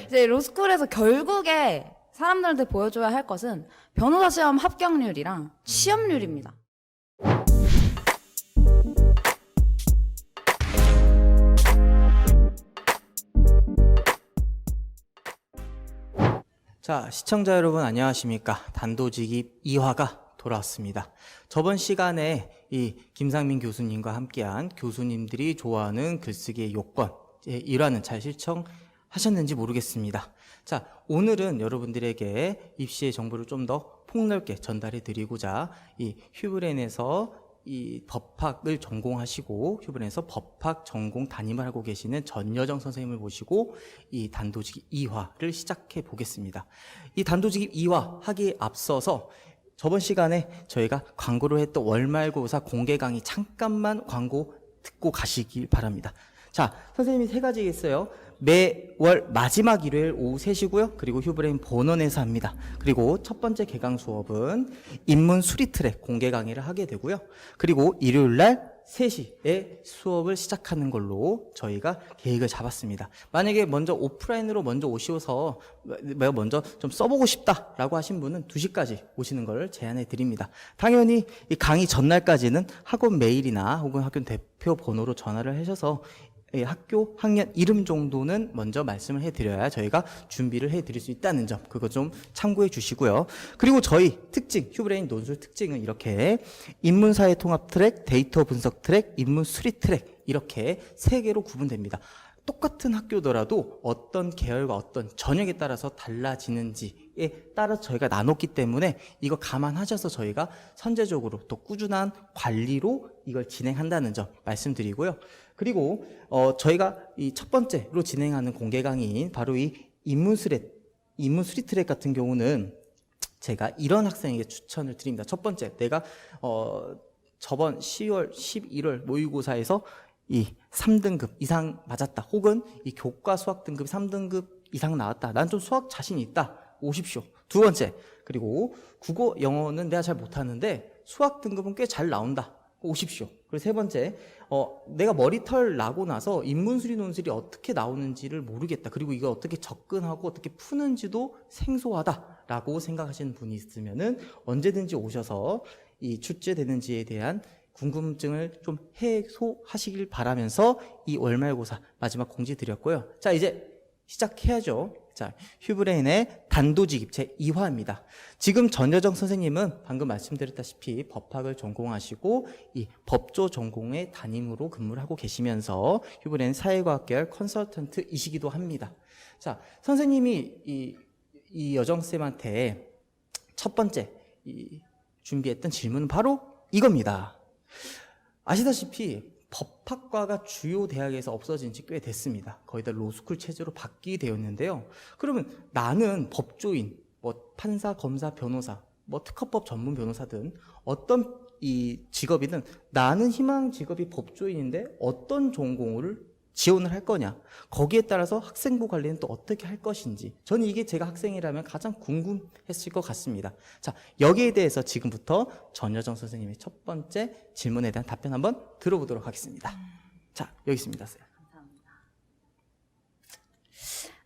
이제 로스쿨에서 결국에 사람들한테 보여줘야 할 것은 변호사 시험 합격률이랑 취업률입니다. 자, 시청자 여러분 안녕하십니까? 단도직입 2화가 돌아왔습니다. 저번 시간에 이 김상민 교수님과 함께한 교수님들이 좋아하는 글쓰기의 요건 1화는 잘 실천하셨는지 모르겠습니다. 자, 오늘은 여러분들에게 입시의 정보를 좀 더 폭넓게 전달해 드리고자 이 휴브랜에서 이 법학을 전공하시고 휴브랜에서 법학 전공 담임을 하고 계시는 전여정 선생님을 모시고 이 단도직입 2화를 시작해 보겠습니다. 이 단도직입 2화 하기에 앞서서 저번 시간에 저희가 광고를 했던 월말고사 공개 강의 잠깐만 광고 듣고 가시길 바랍니다. 자, 선생님이 3가지 있어요. 매월 마지막 일요일 오후 3시고요. 그리고 휴브레인 본원에서 합니다. 그리고 첫 번째 개강 수업은 인문 수리 트랙 공개 강의를 하게 되고요. 그리고 일요일 날 3시에 수업을 시작하는 걸로 저희가 계획을 잡았습니다. 만약에 먼저 오프라인으로 먼저 오셔서 내가 먼저 좀 써보고 싶다라고 하신 분은 2시까지 오시는 걸 제안해 드립니다. 당연히 이 강의 전날까지는 학원 메일이나 혹은 학원 대표 번호로 전화를 하셔서 학교, 학년 이름 정도는 먼저 말씀을 해드려야 저희가 준비를 해드릴 수 있다는 점, 그거 좀 참고해 주시고요. 그리고 저희 특징, 휴브레인 논술 특징은 이렇게 인문사회 통합 트랙, 데이터 분석 트랙, 인문 수리 트랙 이렇게 3개로 구분됩니다. 똑같은 학교더라도 어떤 계열과 어떤 전형에 따라서 달라지는지에 따라 저희가 나눴기 때문에 이거 감안하셔서 저희가 선제적으로 또 꾸준한 관리로 이걸 진행한다는 점 말씀드리고요. 그리고 저희가 이 첫 번째로 진행하는 공개 강의인 바로 이 인문 수리 트랙 같은 경우는 제가 이런 학생에게 추천을 드립니다. 첫 번째, 내가 저번 10월, 11월 모의고사에서 이 3등급 이상 맞았다. 혹은 이 교과 수학 등급이 3등급 이상 나왔다. 난 좀 수학 자신 있다. 오십시오. 두 번째, 그리고 국어, 영어는 내가 잘 못하는데 수학 등급은 꽤 잘 나온다. 오십시오. 그리고 세 번째, 내가 머리털 나고 나서 인문수리 논술이 어떻게 나오는지를 모르겠다. 그리고 이걸 어떻게 접근하고 어떻게 푸는지도 생소하다라고 생각하시는 분이 있으면은 언제든지 오셔서 이 출제되는지에 대한 궁금증을 좀 해소하시길 바라면서 이 월말고사 마지막 공지 드렸고요. 자, 이제 시작해야죠. 자, 휴브레인의 단도직입 제2화입니다. 지금 전여정 선생님은 방금 말씀드렸다시피 법학을 전공하시고 이 법조 전공의 담임으로 근무를 하고 계시면서 휴브레인 사회과학계열 컨설턴트이시기도 합니다. 자, 선생님이 이 여정쌤한테 첫 번째 준비했던 질문은 바로 이겁니다. 아시다시피 법학과가 주요 대학에서 없어진 지 꽤 됐습니다. 거의 다 로스쿨 체제로 바뀌게 되었는데요. 그러면 나는 법조인, 뭐 판사, 검사, 변호사, 뭐 특허법 전문 변호사든 어떤 이 직업이든 나는 희망 직업이 법조인인데 어떤 전공을 지원을 할 거냐, 거기에 따라서 학생부 관리는 또 어떻게 할 것인지, 저는 이게 제가 학생이라면 가장 궁금했을 것 같습니다. 자, 여기에 대해서 지금부터 전여정 선생님의 첫 번째 질문에 대한 답변 한번 들어보도록 하겠습니다. 자, 여기 있습니다.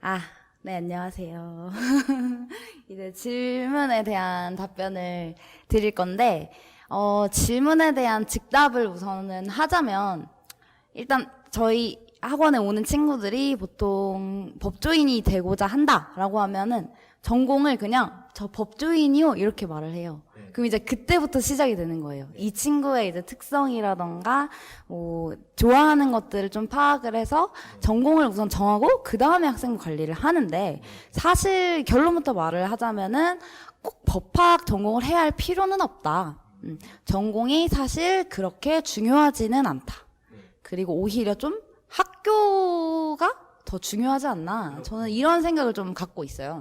감사합니다. 네, 안녕하세요. 이제 질문에 대한 답변을 드릴 건데, 질문에 대한 즉답을 우선은 하자면, 일단 저희 학원에 오는 친구들이 보통 법조인이 되고자 한다라고 하면은 전공을 그냥 저 법조인이요 이렇게 말을 해요. 그럼 이제 그때부터 시작이 되는 거예요. 이 친구의 이제 특성이라던가 좋아하는 것들을 좀 파악을 해서 전공을 우선 정하고 그 다음에 학생부 관리를 하는데, 사실 결론부터 말을 하자면은 꼭 법학 전공을 해야 할 필요는 없다. 전공이 사실 그렇게 중요하지는 않다. 그리고 오히려 좀 학교가 더 중요하지 않나, 저는 이런 생각을 좀 갖고 있어요.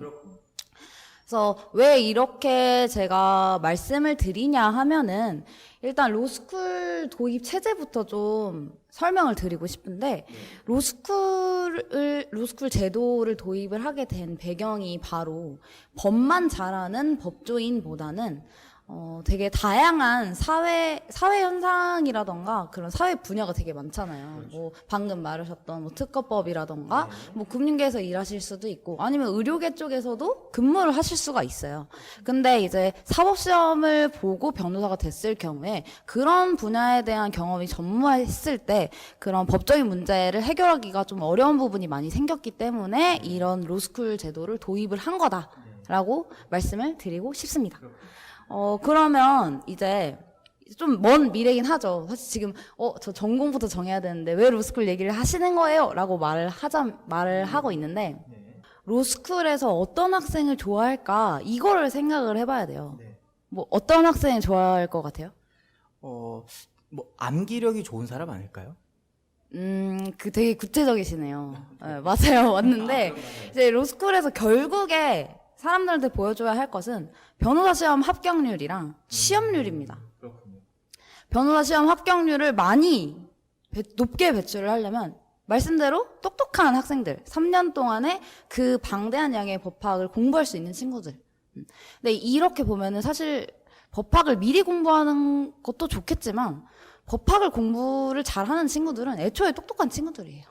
그래서 왜 이렇게 제가 말씀을 드리냐 하면은, 일단 로스쿨 도입 체제부터 좀 설명을 드리고 싶은데, 로스쿨 제도를 도입을 하게 된 배경이 바로 법만 잘하는 법조인보다는 되게 다양한 사회 현상이라던가 그런 사회 분야가 되게 많잖아요. 그렇죠. 뭐 방금 말하셨던 뭐 특허법이라던가 뭐 금융계에서 일하실 수도 있고 아니면 의료계 쪽에서도 근무를 하실 수가 있어요. 근데 이제 사법시험을 보고 변호사가 됐을 경우에 그런 분야에 대한 경험이 전무했을 때 그런 법적인 문제를 해결하기가 좀 어려운 부분이 많이 생겼기 때문에 이런 로스쿨 제도를 도입을 한 거다라고 말씀을 드리고 싶습니다. 그러면 이제 좀 먼 미래긴 하죠. 사실 지금, 저 전공부터 정해야 되는데 왜 로스쿨 얘기를 하시는 거예요? 라고 말을 하고 있는데, 로스쿨에서 어떤 학생을 좋아할까? 이거를 생각을 해봐야 돼요. 뭐, 어떤 학생을 좋아할 것 같아요? 뭐 암기력이 좋은 사람 아닐까요? 되게 구체적이시네요. 네, 맞아요. 맞는데, 이제 로스쿨에서 결국에 사람들한테 보여줘야 할 것은 변호사 시험 합격률이랑 취업률입니다. 그렇군요. 변호사 시험 합격률을 많이 높게 배출을 하려면 말씀대로 똑똑한 학생들, 3년 동안에 그 방대한 양의 법학을 공부할 수 있는 친구들. 근데 이렇게 보면은 사실 법학을 미리 공부하는 것도 좋겠지만 법학을 공부를 잘하는 친구들은 애초에 똑똑한 친구들이에요.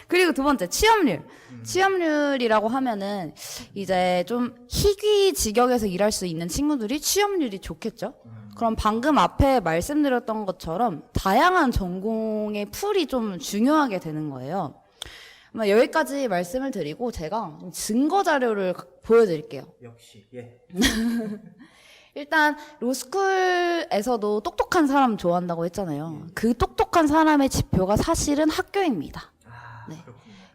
그리고 두 번째, 취업률. 취업률이라고 하면은 이제 좀 희귀 직역에서 일할 수 있는 친구들이 취업률이 좋겠죠? 그럼 방금 앞에 말씀드렸던 것처럼 다양한 전공의 풀이 좀 중요하게 되는 거예요. 여기까지 말씀을 드리고 제가 증거 자료를 보여드릴게요. 역시, 예. 일단 로스쿨에서도 똑똑한 사람 좋아한다고 했잖아요. 그 똑똑한 사람의 지표가 사실은 학교입니다. 네.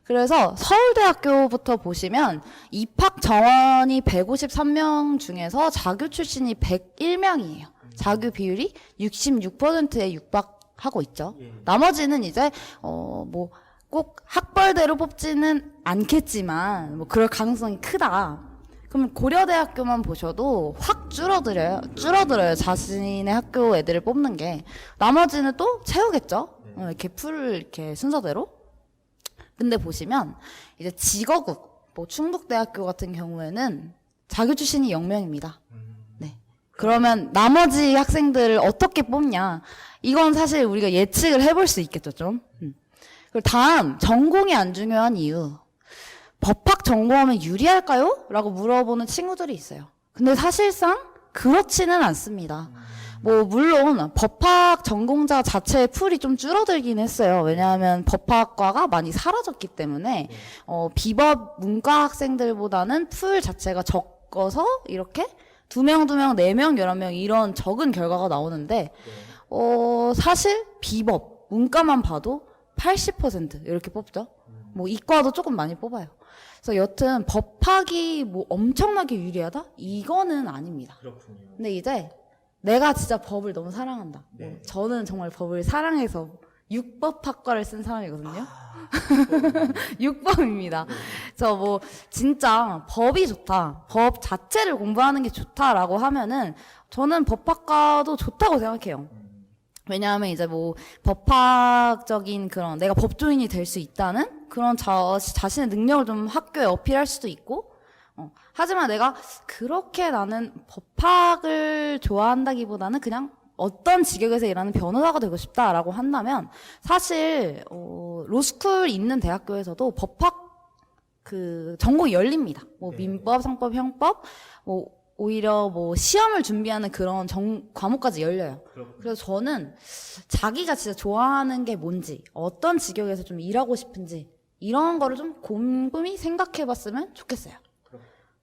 그래서 서울대학교부터 보시면 입학 정원이 153명 중에서 자규 출신이 101명이에요. 자규 비율이 66%에 육박하고 있죠. 나머지는 이제 뭐 꼭 학벌대로 뽑지는 않겠지만 뭐 그럴 가능성이 크다. 그럼 고려대학교만 보셔도 확 줄어들어요. 자신의 학교 애들을 뽑는 게. 나머지는 또 채우겠죠? 이렇게 풀을 이렇게 순서대로. 근데 보시면, 이제 직어국, 뭐 충북대학교 같은 경우에는 자규 출신이 0명입니다. 네. 그러면 나머지 학생들을 어떻게 뽑냐. 이건 사실 우리가 예측을 해볼 수 있겠죠, 좀. 그리고 다음, 전공이 안 중요한 이유. 법학 전공하면 유리할까요? 라고 물어보는 친구들이 있어요. 근데 사실상 그렇지는 않습니다. 뭐 물론 법학 전공자 자체의 풀이 좀 줄어들긴 했어요. 왜냐하면 법학과가 많이 사라졌기 때문에 비법 문과 학생들보다는 풀 자체가 적어서 이렇게 2명, 4명, 11명 이런 적은 결과가 나오는데 사실 비법 문과만 봐도 80% 이렇게 뽑죠. 뭐 이과도 조금 많이 뽑아요. 그래서 여튼 법학이 뭐 엄청나게 유리하다? 이거는 아닙니다. 그렇군요. 근데 이제 내가 진짜 법을 너무 사랑한다. 네. 저는 정말 법을 사랑해서 육법학과를 쓴 사람이거든요. 육법입니다. 저 뭐 진짜 법이 좋다. 법 자체를 공부하는 게 좋다라고 하면은 저는 법학과도 좋다고 생각해요. 왜냐하면 이제 뭐 법학적인 그런 내가 법조인이 될 수 있다는 그런 자신의 능력을 좀 학교에 어필할 수도 있고 하지만 내가 그렇게 나는 법학을 좋아한다기보다는 그냥 어떤 직역에서 일하는 변호사가 되고 싶다라고 한다면 사실 로스쿨 있는 대학교에서도 법학 그 전공이 열립니다. 뭐 민법, 상법, 형법 뭐 오히려 뭐 시험을 준비하는 그런 과목까지 열려요. 그래서 저는 자기가 진짜 좋아하는 게 뭔지, 어떤 직역에서 좀 일하고 싶은지 이런 거를 좀 곰곰이 생각해 봤으면 좋겠어요.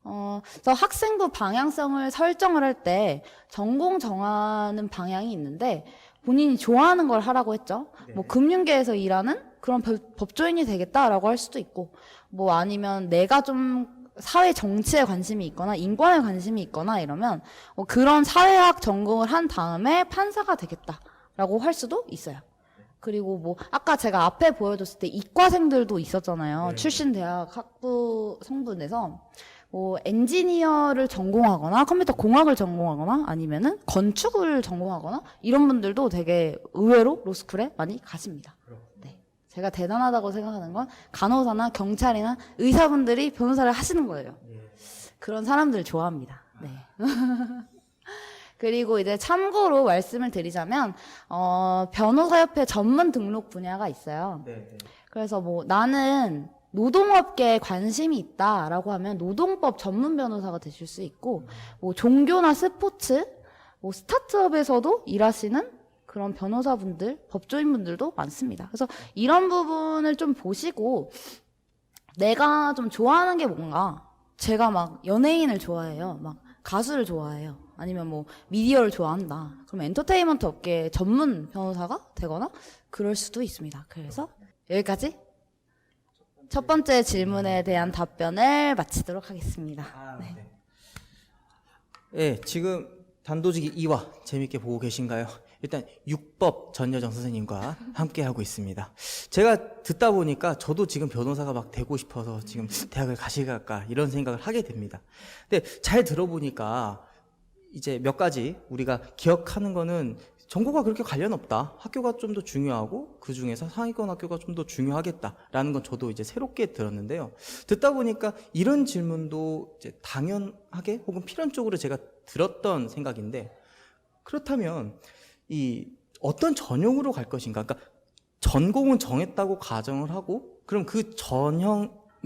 그래서 학생부 방향성을 설정을 할 때 전공 정하는 방향이 있는데 본인이 좋아하는 걸 하라고 했죠. 뭐 금융계에서 일하는 그런 법조인이 되겠다라고 할 수도 있고 뭐 아니면 내가 좀 사회 정치에 관심이 있거나 인권에 관심이 있거나 이러면 그런 사회학 전공을 한 다음에 판사가 되겠다라고 할 수도 있어요. 그리고 뭐 아까 제가 앞에 보여줬을 때 이과생들도 있었잖아요. 출신 대학 학부 성분에서 뭐 엔지니어를 전공하거나 컴퓨터 공학을 전공하거나 아니면은 건축을 전공하거나 이런 분들도 되게 의외로 로스쿨에 많이 가십니다. 네. 제가 대단하다고 생각하는 건 간호사나 경찰이나 의사분들이 변호사를 하시는 거예요. 그런 사람들 좋아합니다. 네. 그리고 이제 참고로 말씀을 드리자면, 변호사협회 전문 등록 분야가 있어요. 네. 그래서 뭐 나는 노동업계에 관심이 있다라고 하면 노동법 전문 변호사가 되실 수 있고, 뭐 종교나 스포츠, 뭐 스타트업에서도 일하시는 그런 변호사분들, 법조인분들도 많습니다. 그래서 이런 부분을 좀 보시고 내가 좀 좋아하는 게 뭔가, 제가 막 연예인을 좋아해요. 막 가수를 좋아해요. 아니면 뭐 미디어를 좋아한다. 그럼 엔터테인먼트 업계 전문 변호사가 되거나 그럴 수도 있습니다. 그래서 여기까지 첫 번째 질문에 대한 답변을 마치도록 하겠습니다. 네, 지금 단도직입 2화 재밌게 보고 계신가요? 일단 육법 전여정 선생님과 함께 하고 있습니다. 제가 듣다 보니까 저도 지금 변호사가 막 되고 싶어서 지금 대학을 가실까 이런 생각을 하게 됩니다. 근데 잘 들어보니까 이제 몇 가지 우리가 기억하는 거는 전공과 그렇게 관련 없다. 학교가 좀 더 중요하고 그 중에서 상위권 학교가 좀 더 중요하겠다라는 건 저도 이제 새롭게 들었는데요. 듣다 보니까 이런 질문도 이제 당연하게 혹은 필연적으로 제가 들었던 생각인데, 그렇다면 이 어떤 전형으로 갈 것인가? 그러니까 전공은 정했다고 가정을 하고, 그럼 그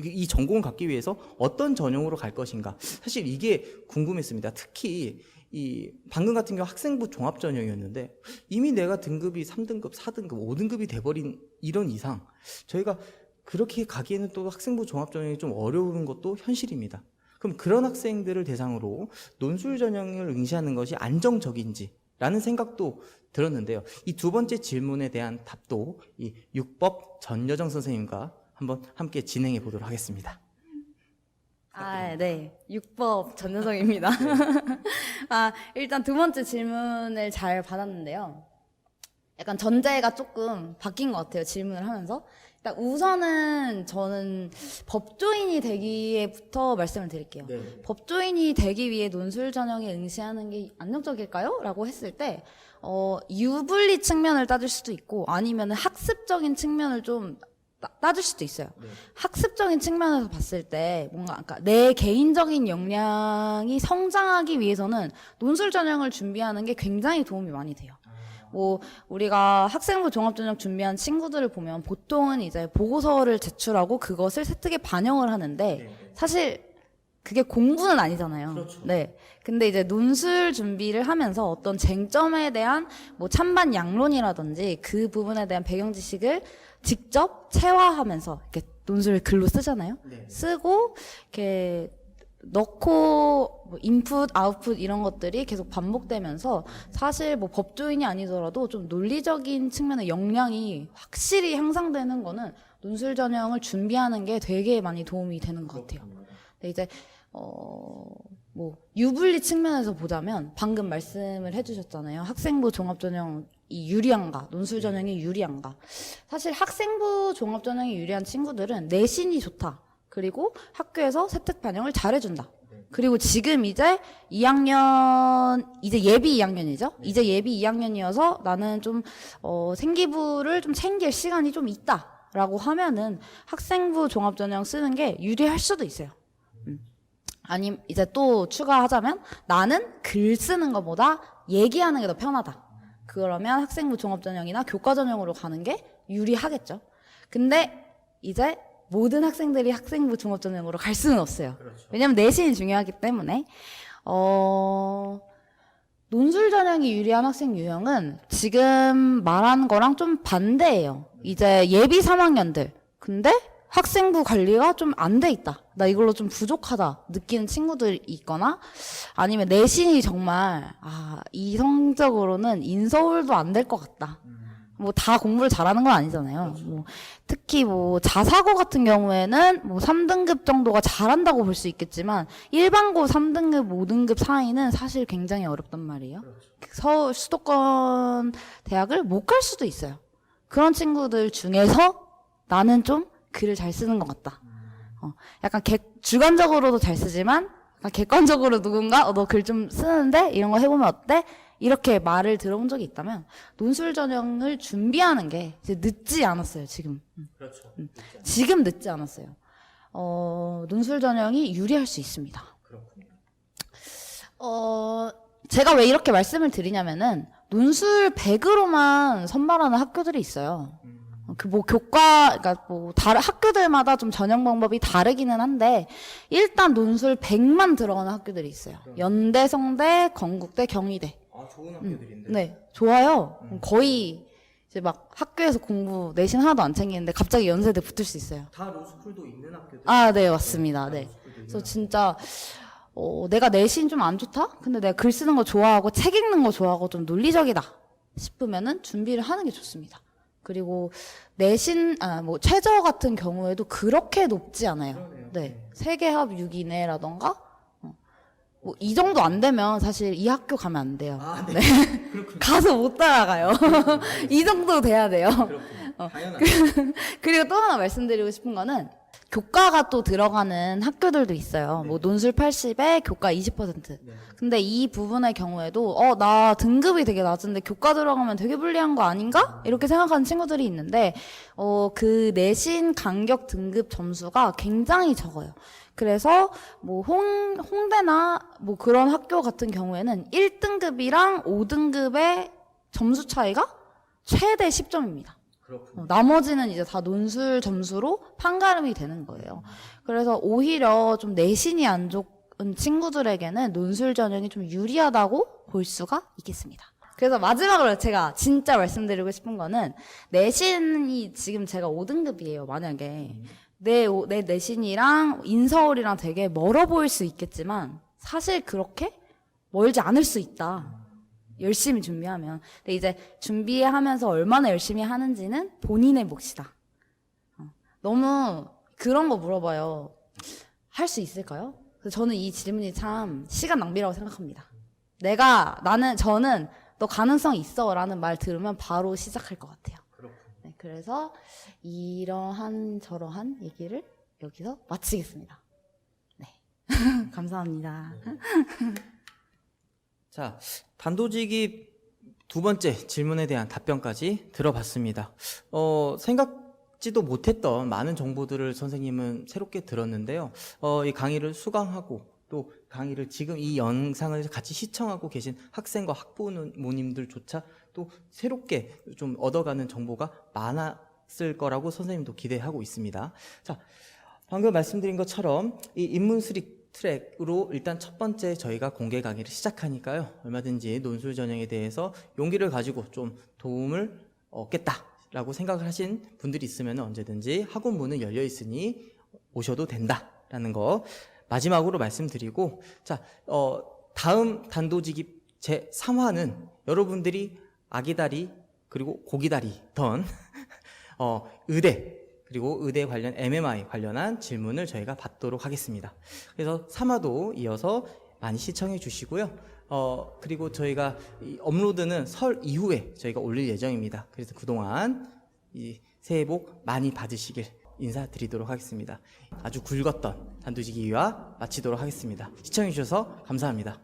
이 전공을 갖기 위해서 어떤 전형으로 갈 것인가? 사실 이게 궁금했습니다. 특히 이 방금 같은 경우 학생부 종합 전형이었는데 이미 내가 등급이 3등급, 4등급, 5등급이 돼버린 이런 이상 저희가 그렇게 가기에는 또 학생부 종합 전형이 좀 어려운 것도 현실입니다. 그럼 그런 학생들을 대상으로 논술 전형을 응시하는 것이 안정적인지라는 생각도 들었는데요. 이 두 번째 질문에 대한 답도 이 육법 전여정 선생님과 한번 함께 진행해 보도록 하겠습니다. 네. 육법 전여정입니다. 일단 두 번째 질문을 잘 받았는데요. 약간 전제가 조금 바뀐 것 같아요, 질문을 하면서. 일단 우선은 저는 법조인이 되기에부터 말씀을 드릴게요. 네. 법조인이 되기 위해 논술 전형에 응시하는 게 안정적일까요? 라고 했을 때, 유불리 측면을 따질 수도 있고, 아니면 학습적인 측면을 좀 따질 수도 있어요. 네. 학습적인 측면에서 봤을 때 뭔가 그러니까 내 개인적인 역량이 성장하기 위해서는 논술 전형을 준비하는 게 굉장히 도움이 많이 돼요. 뭐 우리가 학생부 종합전형 준비한 친구들을 보면 보통은 이제 보고서를 제출하고 그것을 세특에 반영을 하는데 사실 그게 공부는 아니잖아요. 그렇죠. 네. 근데 이제 논술 준비를 하면서 어떤 쟁점에 대한 뭐 찬반 양론이라든지 그 부분에 대한 배경 지식을 직접 체화하면서 이렇게 논술을 글로 쓰잖아요. 네. 쓰고 이렇게 넣고 뭐 인풋, 아웃풋 이런 것들이 계속 반복되면서 사실 뭐 법조인이 아니더라도 좀 논리적인 측면의 역량이 확실히 향상되는 거는 논술 전형을 준비하는 게 되게 많이 도움이 되는 것 같아요. 근데 이제 뭐 유불리 측면에서 보자면 방금 말씀을 해주셨잖아요. 학생부 종합전형이 유리한가, 논술 전형이 유리한가. 사실 학생부 종합전형이 유리한 친구들은 내신이 좋다. 그리고 학교에서 세특 반영을 잘해준다. 그리고 지금 이제 2학년, 이제 예비 2학년이죠? 이제 예비 2학년이어서 나는 좀, 생기부를 좀 챙길 시간이 좀 있다. 라고 하면은 학생부 종합전형 쓰는 게 유리할 수도 있어요. 아님, 이제 또 추가하자면 나는 글 쓰는 것보다 얘기하는 게 더 편하다. 그러면 학생부 종합전형이나 교과전형으로 가는 게 유리하겠죠. 근데 이제 모든 학생들이 학생부 종합전형으로 갈 수는 없어요. 그렇죠. 왜냐면 내신이 중요하기 때문에. 논술 전형이 유리한 학생 유형은 지금 말한 거랑 좀 반대예요. 이제 예비 3학년들. 근데 학생부 관리가 좀 안 돼 있다. 나 이걸로 좀 부족하다. 느끼는 친구들이 있거나 아니면 내신이 정말 이 성적으로는 인서울도 안 될 것 같다. 뭐 다 공부를 잘하는 건 아니잖아요. 그렇죠. 뭐 특히 뭐 자사고 같은 경우에는 뭐 3등급 정도가 잘한다고 볼 수 있겠지만 일반고 3등급, 5등급 사이는 사실 굉장히 어렵단 말이에요. 그렇죠. 서울 수도권 대학을 못 갈 수도 있어요. 그런 친구들 중에서 나는 좀 글을 잘 쓰는 것 같다. 약간 주관적으로도 잘 쓰지만 약간 객관적으로 누군가 너 글 좀 쓰는데 이런 거 해보면 어때? 이렇게 말을 들어본 적이 있다면 논술 전형을 준비하는 게 이제 늦지 않았어요. 지금. 그렇죠. 지금 늦지 않았어요. 논술 전형이 유리할 수 있습니다. 그렇군요. 제가 왜 이렇게 말씀을 드리냐면은 논술 100으로만 선발하는 학교들이 있어요. 그 뭐 교과, 그러니까 뭐 다른 학교들마다 좀 전형 방법이 다르기는 한데 일단 논술 100만 들어가는 학교들이 있어요. 연대, 성대, 건국대, 경희대. 아, 좋은 학교들인데. 네, 좋아요. 거의 이제 막 학교에서 공부 내신 하나도 안 챙기는데 갑자기 연세대 붙을 수 있어요. 다 로스쿨도 있는 학교들. 아, 네, 맞습니다. 네. 그래서 진짜 내가 내신 좀 안 좋다? 근데 내가 글 쓰는 거 좋아하고 책 읽는 거 좋아하고 좀 논리적이다 싶으면은 준비를 하는 게 좋습니다. 그리고 내신, 뭐 최저 같은 경우에도 그렇게 높지 않아요. 그러네요. 네, 세계합 6이내라던가 뭐 이 정도 안 되면 사실 이 학교 가면 안 돼요. 아, 네. 네. 그렇군요. 가서 못 따라가요. 이 정도 돼야 돼요. 그렇군요. 당연하죠. 그리고 또 하나 말씀드리고 싶은 거는 교과가 또 들어가는 학교들도 있어요. 뭐 논술 80에 교과 20%. 네. 근데 이 부분의 경우에도 나 등급이 되게 낮은데 교과 들어가면 되게 불리한 거 아닌가? 이렇게 생각하는 친구들이 있는데 그 내신 간격 등급 점수가 굉장히 적어요. 그래서 뭐 홍대나 뭐 그런 학교 같은 경우에는 1등급이랑 5등급의 점수 차이가 최대 10점입니다. 그렇군요. 나머지는 이제 다 논술 점수로 판가름이 되는 거예요. 그래서 오히려 좀 내신이 안 좋은 친구들에게는 논술 전형이 좀 유리하다고 볼 수가 있겠습니다. 그래서 마지막으로 제가 진짜 말씀드리고 싶은 거는 내신이 지금 제가 5등급이에요, 만약에. 내 내신이랑 인서울이랑 되게 멀어 보일 수 있겠지만 사실 그렇게 멀지 않을 수 있다. 열심히 준비하면. 근데 이제 준비하면서 얼마나 열심히 하는지는 본인의 몫이다. 너무 그런 거 물어봐요. 할 수 있을까요? 그래서 저는 이 질문이 참 시간 낭비라고 생각합니다. 저는 너 가능성 있어 라는 말 들으면 바로 시작할 것 같아요. 네, 그래서 이러한 저러한 얘기를 여기서 마치겠습니다. 네. 감사합니다. 자, 단도직입 두 번째 질문에 대한 답변까지 들어봤습니다. 생각지도 못했던 많은 정보들을 선생님은 새롭게 들었는데요. 이 강의를 수강하고 또 강의를 지금 이 영상을 같이 시청하고 계신 학생과 학부모님들조차 또 새롭게 좀 얻어가는 정보가 많았을 거라고 선생님도 기대하고 있습니다. 자, 방금 말씀드린 것처럼 이 인문수리 트랙으로 일단 첫 번째 저희가 공개 강의를 시작하니까요. 얼마든지 논술 전형에 대해서 용기를 가지고 좀 도움을 얻겠다라고 생각을 하신 분들이 있으면 언제든지 학원 문은 열려 있으니 오셔도 된다라는 거 마지막으로 말씀드리고, 자, 다음 단도직입 제 3화는 여러분들이 아기다리 그리고 고기다리던 의대 그리고 의대 관련 MMI 관련한 질문을 저희가 받도록 하겠습니다. 그래서 3화도 이어서 많이 시청해 주시고요. 그리고 저희가 이 업로드는 설 이후에 저희가 올릴 예정입니다. 그래서 그동안 이 새해 복 많이 받으시길 인사드리도록 하겠습니다. 아주 굵었던 단도직입 2화 마치도록 하겠습니다. 시청해 주셔서 감사합니다.